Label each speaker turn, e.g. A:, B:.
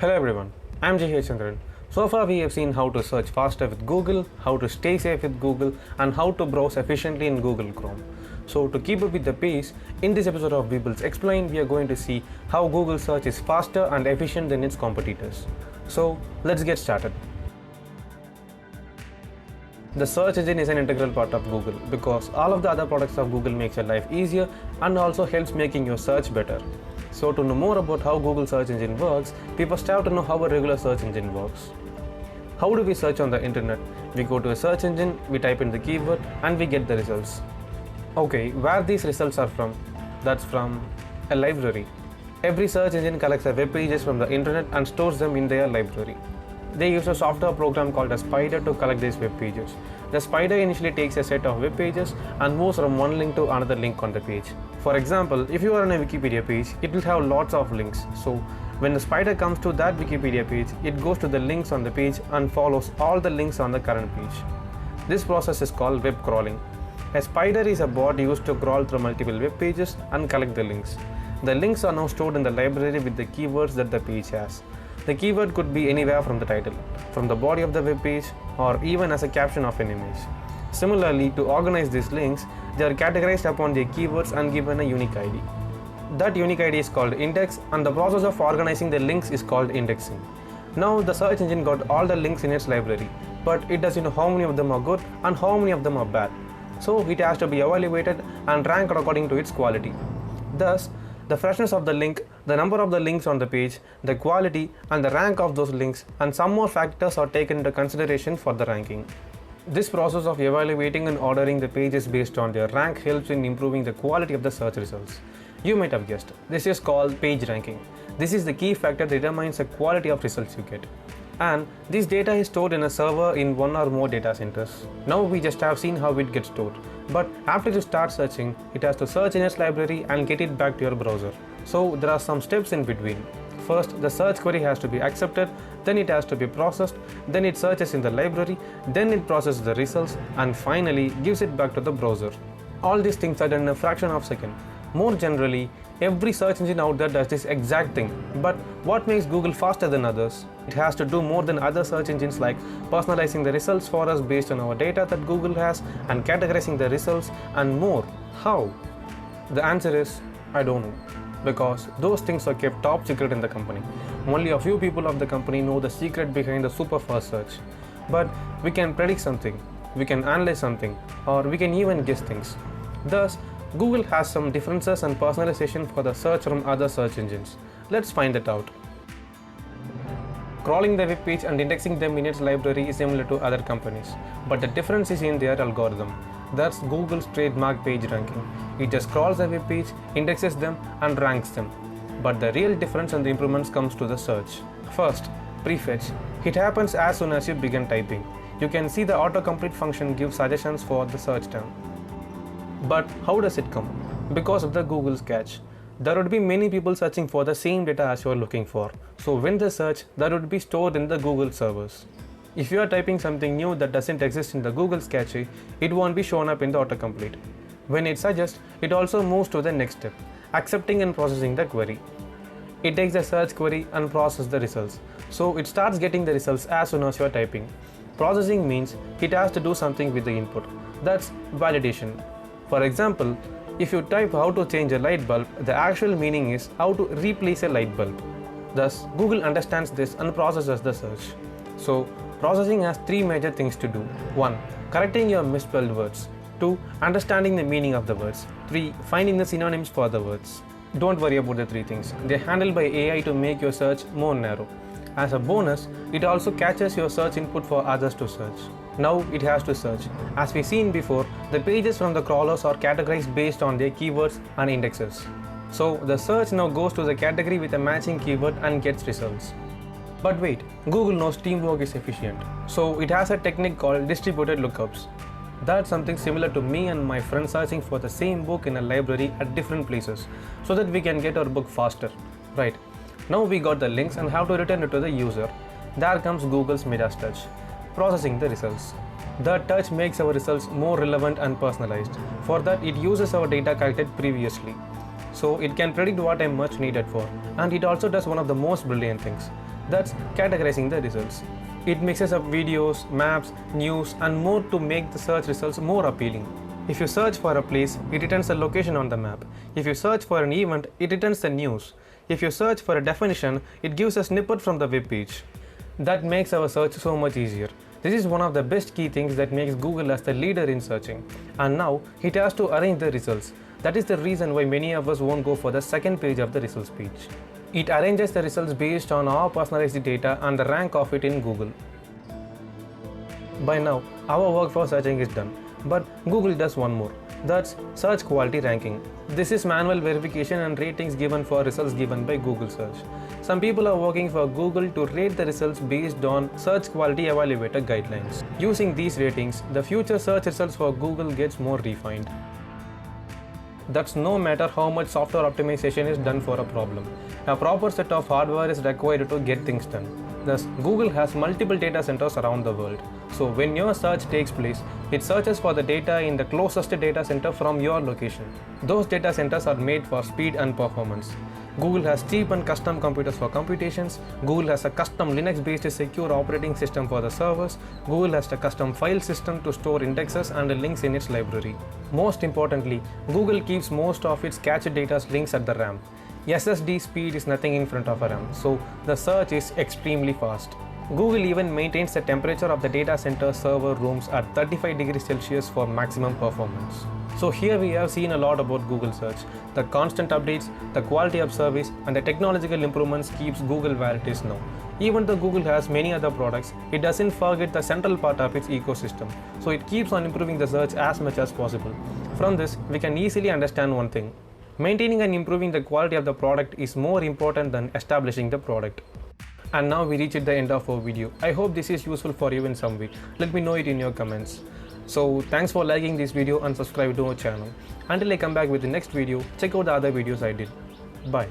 A: Hello everyone, I'm J.H. Chandran. So far we have seen how to search faster with Google, how to stay safe with Google, and how to browse efficiently in Google Chrome. So to keep up with the pace, in this episode of Weebles Explained, we are going to see how Google search is faster and efficient than its competitors. So let's get started. The search engine is an integral part of Google because all of the other products of Google makes your life easier and also helps making your search better. So to know more about how Google search engine works, we first have to know how a regular search engine works. How do we search on the internet? We go to a search engine, we type in the keyword and we get the results. Okay, where these results are from? That's from a library. Every search engine collects the web pages from the internet and stores them in their library. They use a software program called a spider to collect these web pages. The spider initially takes a set of web pages and moves from one link to another link on the page. For example, if you are on a Wikipedia page, it will have lots of links. So when the spider comes to that Wikipedia page, it goes to the links on the page and follows all the links on the current page. This process is called web crawling. A spider is a bot used to crawl through multiple web pages and collect the links. The links are now stored in the library with the keywords that the page has. The keyword could be anywhere from the title, from the body of the web page, or even as a caption of an image. Similarly, to organize these links, they are categorized upon their keywords and given a unique ID. That unique ID is called index, and the process of organizing the links is called indexing. Now, the search engine got all the links in its library, but it doesn't know how many of them are good and how many of them are bad. So, it has to be evaluated and ranked according to its quality. Thus, the freshness of the link, the number of the links on the page, the quality and the rank of those links, and some more factors are taken into consideration for the ranking. This process of evaluating and ordering the pages based on their rank helps in improving the quality of the search results. You might have guessed, this is called page ranking. This is the key factor that determines the quality of results you get. And this data is stored in a server in one or more data centers. Now we just have seen how it gets stored. But after you start searching, it has to search in its library and get it back to your browser. So there are some steps in between. First, the search query has to be accepted, then it has to be processed, then it searches in the library, then it processes the results, and finally gives it back to the browser. All these things are done in a fraction of a second. More generally, every search engine out there does this exact thing. But what makes Google faster than others? It has to do more than other search engines, like personalizing the results for us based on our data that Google has and categorizing the results and more. How? The answer is, I don't know. Because those things are kept top secret in the company. Only a few people of the company know the secret behind the super fast search. But we can predict something, we can analyze something, or we can even guess things. Thus, Google has some differences and personalization for the search from other search engines. Let's find that out. Crawling the web page and indexing them in its library is similar to other companies, but the difference is in their algorithm. That's Google's trademark page ranking. It just crawls the web page, indexes them, and ranks them. But the real difference and the improvements comes to the search. First, prefetch. It happens as soon as you begin typing. You can see the autocomplete function gives suggestions for the search term. But how does it come? Because of the Google's catch. There would be many people searching for the same data as you are looking for. So when they search, that would be stored in the Google servers. If you are typing something new that doesn't exist in the Google's cache, it won't be shown up in the autocomplete. When it suggests, it also moves to the next step, accepting and processing the query. It takes the search query and processes the results. So it starts getting the results as soon as you are typing. Processing means it has to do something with the input. That's validation. For example, if you type how to change a light bulb, the actual meaning is how to replace a light bulb. Thus, Google understands this and processes the search. So, processing has three major things to do. 1. Correcting your misspelled words. 2. Understanding the meaning of the words. 3. Finding the synonyms for the words. Don't worry about the three things. They're handled by AI to make your search more narrow. As a bonus, it also catches your search input for others to search. Now it has to search. As we've seen before, the pages from the crawlers are categorized based on their keywords and indexes. So the search now goes to the category with a matching keyword and gets results. But wait, Google knows teamwork is efficient. So it has a technique called distributed lookups. That's something similar to me and my friends searching for the same book in a library at different places so that we can get our book faster. Right. Now we got the links and have to return it to the user. There comes Google's Midas touch, processing the results. The touch makes our results more relevant and personalized. For that, it uses our data collected previously. So it can predict what I'm much needed for. And it also does one of the most brilliant things. That's categorizing the results. It mixes up videos, maps, news, and more to make the search results more appealing. If you search for a place, it returns the location on the map. If you search for an event, it returns the news. If you search for a definition, it gives a snippet from the web page. That makes our search so much easier. This is one of the best key things that makes Google as the leader in searching. And now, it has to arrange the results. That is the reason why many of us won't go for the second page of the results page. It arranges the results based on our personalized data and the rank of it in Google. By now, our work for searching is done. But Google does one more. That's search quality ranking. This is manual verification and ratings given for results given by Google search. Some people are working for Google to rate the results based on search quality evaluator guidelines. Using these ratings, the future search results for Google gets more refined. That's no matter how much software optimization is done for a problem. A proper set of hardware is required to get things done. Thus, Google has multiple data centers around the world. So when your search takes place, it searches for the data in the closest data center from your location. Those data centers are made for speed and performance. Google has cheap and custom computers for computations. Google has a custom Linux-based secure operating system for the servers. Google has a custom file system to store indexes and links in its library. Most importantly, Google keeps most of its cached data's links at the RAM. SSD speed is nothing in front of a RAM, so the search is extremely fast. Google even maintains the temperature of the data center server rooms at 35 degrees Celsius for maximum performance. So here we have seen a lot about Google search. The constant updates, the quality of service, and the technological improvements keeps Google where it is now. Even though Google has many other products, it doesn't forget the central part of its ecosystem. So it keeps on improving the search as much as possible. From this, we can easily understand one thing. Maintaining and improving the quality of the product is more important than establishing the product. And now we reached the end of our video. I hope this is useful for you in some way. Let me know it in your comments. So thanks for liking this video and subscribe to our channel. Until I come back with the next video, check out the other videos I did. Bye.